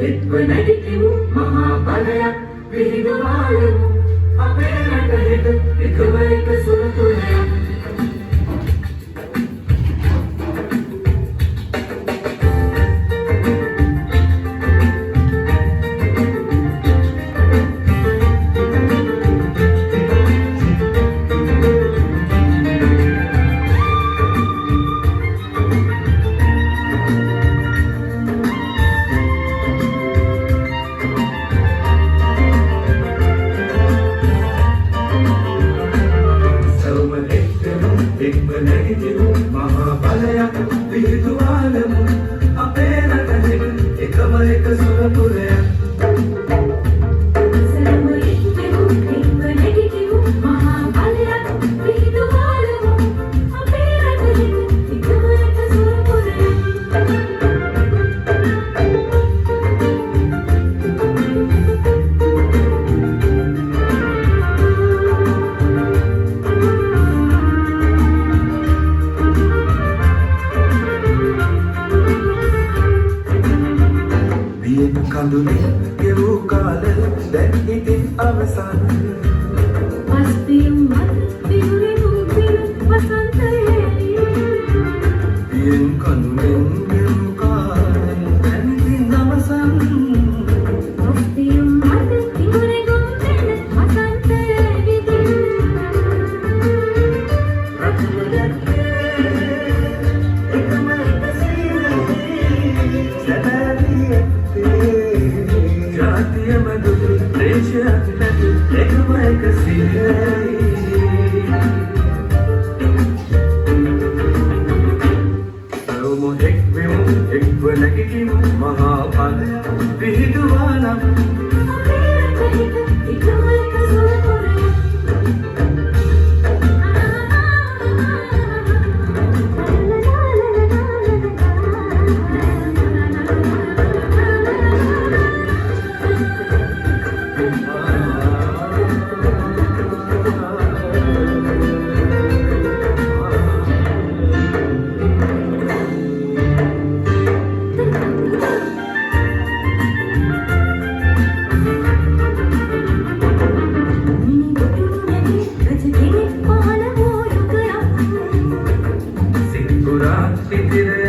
එක්ව නැගිටිමු මහා බලයක් විහිදුවාලමු අපේ රට හෙට එකම එක සුරතුලයක් මහා බලයක් විහිදුවාලමු අපේ රට හෙට එකම එක සුරතුලයක් කඳුලින් ගෙවූ කාල දැන් ඉතින් අවසන් පස්තියුම් මත පිරුණු පිරු වසන්තයේ පියෙන් කඳුලින් ගෙවූ කාල දැන් ඉතින් අවසන් පස්තියුම් මත පිරුණු පිරු වසන්තයේ විදින් එකම එක සීනි සැබෑ ජාතිය මදුරු දේශයක් නැතු එකම එක සිහිනයි සවුමු එක්වෙමු එක්ව නැගිටිමු මහා බලයක් විහිදුවාලමු අපේ රට හෙට එකම එක සුරතුලයක් Tiene